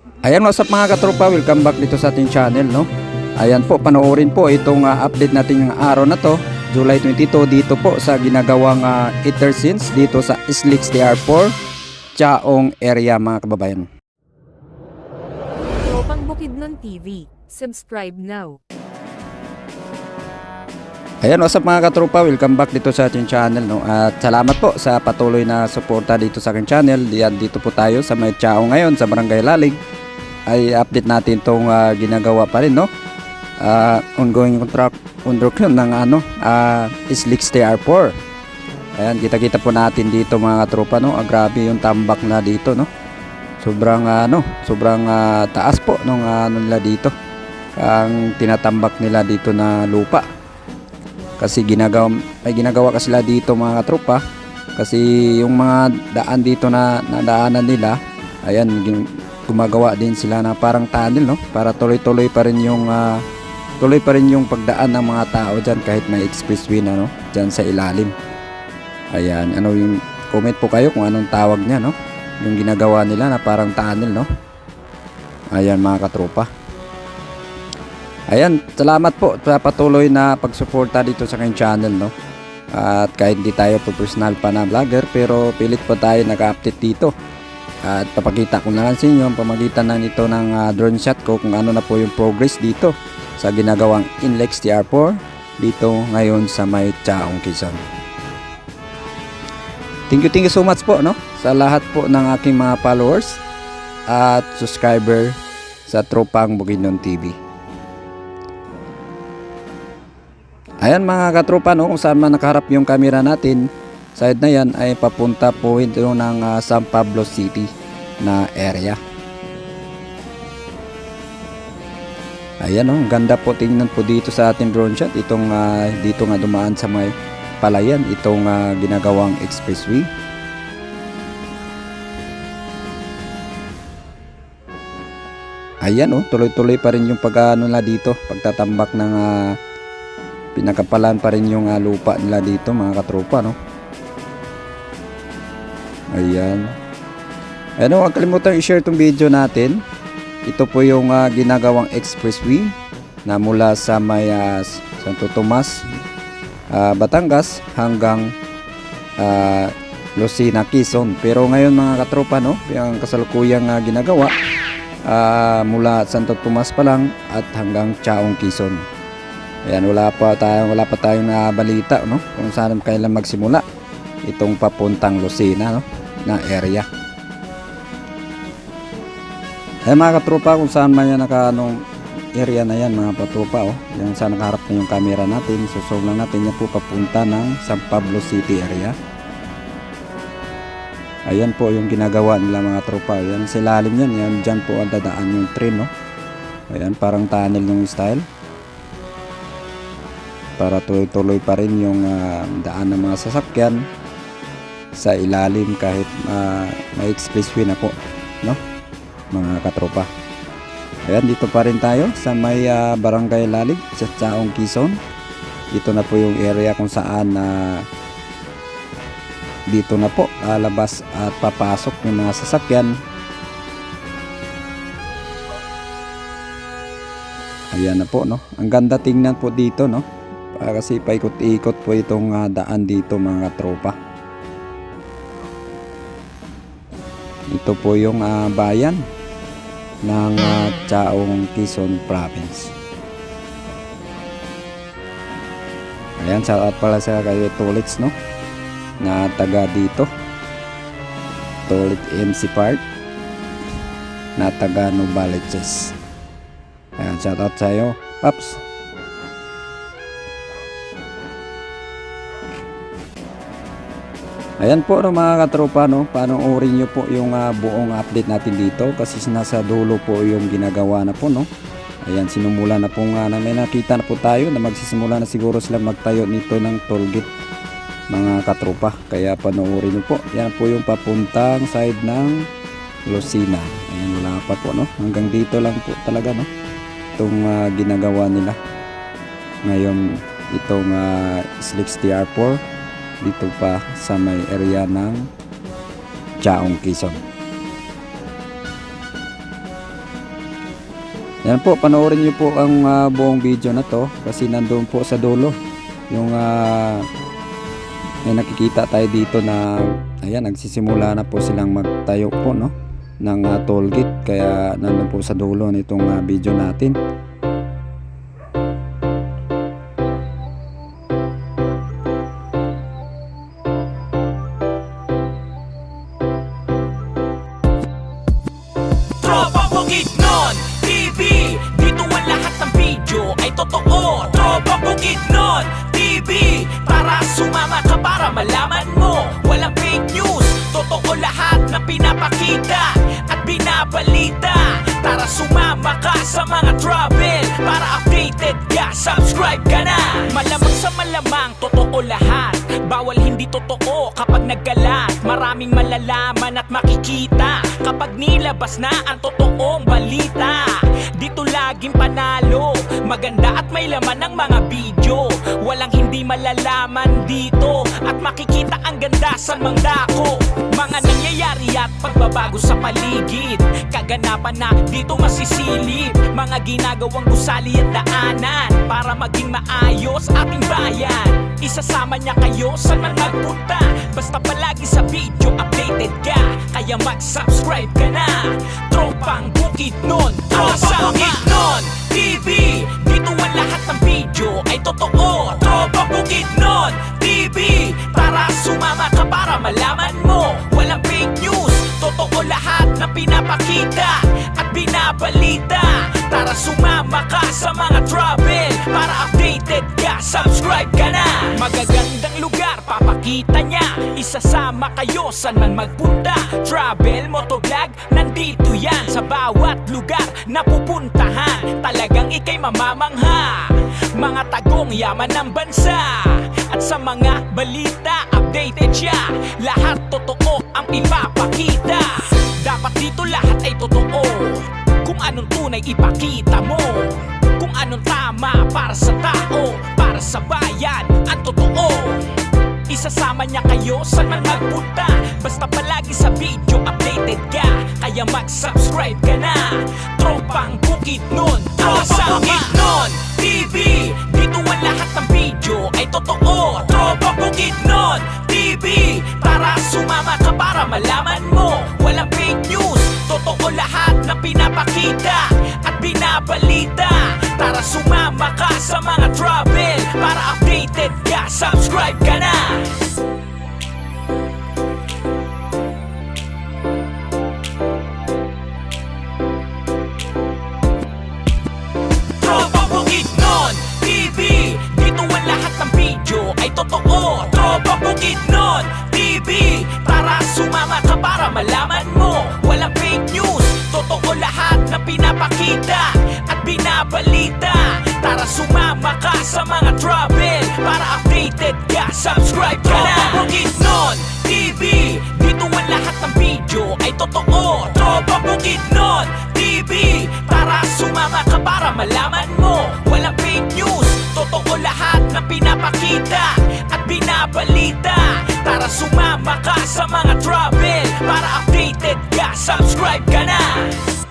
Ayan, what's up mga katropa, welcome back dito sa ating channel, no? Ayan po, panoorin po itong update natin ng araw na to, July 22, dito po sa ginagawang eater scenes dito sa Islix DR4 Chaong area mga kababayan. Tropang Bukidnon TV, subscribe now. Ayan, what's up mga katropa, welcome back dito sa ating channel, no? At salamat po sa patuloy na suporta dito sa aking channel. Dito po tayo sa may Chaong ngayon sa Barangay Lalig. Ay update natin tong ginagawa pa rin, no? Ongoing construction ng Islix DR4. Ayan, kita-kita po natin dito mga katropa, no? Grabe yung tambak na dito, no? Sobrang sobrang taas po nung nila dito. Ang tinatambak nila dito na lupa. Kasi may ginagawa kasi sila dito mga katropa. Kasi yung mga daan dito na nadaanan nila, ayan, gumagawa din sila na parang tunnel, no? Para tuloy-tuloy pa rin yung pagdaan ng mga tao diyan kahit may expressway na, no? Diyan sa ilalim. Ayan, ano yung comment po kayo kung anong tawag niya, no? Yung ginagawa nila na parang tunnel, no? Ayan mga katropa. Ayan, salamat po sa patuloy na pagsuporta dito sa aking channel, no? At kahit hindi tayo professional pa na vlogger, pero pilit po tayo nag-update dito. At papakita ko na lang sa inyo ang pamagitan ng ito ng drone shot ko kung ano na po yung progress dito sa ginagawang Islix DR4 dito ngayon sa may Chaong, Quezon. Thank you so much po, no? Sa lahat po ng aking mga followers at subscriber sa Tropang Bukidnon TV. Ayan mga katropa, no, kung saan man nakaharap yung camera natin, side na yan ay papunta po ito ng San Pablo City na area. Ayan, no, ang ganda po tingnan po dito sa ating drone shot. Itong dito nga dumaan sa may palayan, itong ginagawang expressway. Ayan, no, tuloy-tuloy pa rin yung pag-ano dito, pagtatambak ng pinakapalan pa rin yung lupa nila dito mga katropa, no? Ayan. Ano, huwag kalimutan i-share itong video natin. Ito po yung ginagawang expressway na mula sa may Santo Tomas, Batangas hanggang Lucena, Quezon. Pero ngayon mga katropa, no, yung kasalukuyang ginagawa mula Santo Tomas pa lang at hanggang Chaong, Quezon. Ayan, wala pa tayong balita, no, kung saan kailan magsimula itong papuntang Lucena, no, na area. Ayan mga katropa, kung saan man yan area na yan mga katropa, oh, yan saan nakaharap na yung camera natin. Zoom lang natin yan po papunta ng San Pablo City area. Ayan po yung ginagawa nila mga tropa. Ayan, sa ilalim yan, yan dyan po ang dadaan yung train, no. Ayan, parang tunnel yung style, para tuloy-tuloy pa rin yung daan ng mga sasakyan sa ilalim kahit may expressway na po, no, mga katropa. Ayan, dito pa rin tayo sa may Barangay Lalig sa Chaong, Quezon. Dito na po yung area kung saan dito na po labas at papasok yung mga sasakyan. Ayan na po, no, ang ganda tingnan po dito, no, kasi paikot-ikot po itong daan dito mga tropa. Ito po yung bayan ng Chaong, Quezon Province. Ayan, shout out pala sa kay Tolits, no, na taga dito, Tolit MC Park na taga Novaliches. Ayan, shout out sa iyo, Paps. Ayan po, no, mga katropa, no, panoorin nyo po yung buong update natin dito kasi nasa dulo po yung ginagawa na po, no. Ayan, sinumula na po na may nakita na po tayo na magsisimula na siguro sila magtayo nito ng toll gate mga katropa, kaya panoorin nyo po. Yan po yung papuntang side ng Lucena. Ayan, wala pa po, no, hanggang dito lang po talaga, no, itong ginagawa nila ngayon, itong Islix DR4 dito pa sa may area ng Chaong, Quezon. Yan po, panoorin nyo po ang buong video na to kasi nandoon po sa dulo yung may nakikita tayo dito na ayan, nagsisimula na po silang magtayo po no ng toll gate, kaya nandoon po sa dulo nitong video natin. Tropa Bukidnon TV, dito ang lahat ng video ay totoo. Tropa Bukidnon TV, tara sumama ka para malaman mo. Walang fake news, totoo lahat na pinapakita at binabalita. Tara sumama ka sa mga travel para updated ka, subscribe ka na. Malamang sa malamang, totoo lahat. Bawal hindi totoo kapag nagkalat. Maraming malalaman at makikita kapag nilabas na ang totoong balita. Dito laging panalo, maganda at may laman ng mga video. Walang hindi malalaman dito at makikita ang ganda sa mangdako. Mga nangyayari at pagbabago sa paligid, kaganapan na dito masisilip. Mga ginagawang gusali at daanan para maging maayos ating bayan. Isasama niya kayo sa man magpunta, basta palagi sa video updated ka, kaya mag-subscribe ka na. Tropang Bukidnon, Tropa Bukidnon TV, dito ang lahat ng video ay totoo. Tropa Bukidnon TV, tara sumama ka para malaman mo. Walang fake news, totoo lahat na pinapakita at binabalita. Tara sumama ka sa mga travel para updated ka, subscribe ka na. Magagandang lugar papakita niya, isasama kayo saan man magpunta. Travel, motovlog, nandito yan sa bawat lugar na pupuntahan. Talagang ikay mamamangha, mga tagong yaman ng bansa. At sa mga balita, updated siya, lahat totoo ang ipapakita. Dapat dito lahat ay totoo, kung anong tunay ipakita mo, kung anong tama para sa tao, para sa bayan, ang totoo. Isasama niya kayo saan man magpunta, basta palagi sa video updated ka, kaya mag-subscribe ka na. Tropang Bukidnon, Tropa Bukidnon TV, dito ang lahat ng video ay totoo. Tropa Bukidnon TV, tara sumama ka para malaman mo. Walang fake news, totoo lahat na pinapakita at binabalita. Tara sumama ka sa mga travel para updated ka, subscribe ka na. Tropa Bukidnon TV, dito ang lahat ng video ay totoo. Tropa Bukidnon TV, tara sumama ka para malaman mo. Walang fake news, totoo lahat na pinapakita at binabalita. Tara sumama ka sa mga travel para updated ka, subscribe ka na. Tropa Bukidnon TV, dito ang lahat ng video ay totoo. Tropa Bukidnon TV, tara sumama ka para malaman mo. Walang fake news, totoo lahat na pinapakita at binabalita. Tara sumama ka sa mga travel para updated ka, subscribe ka na.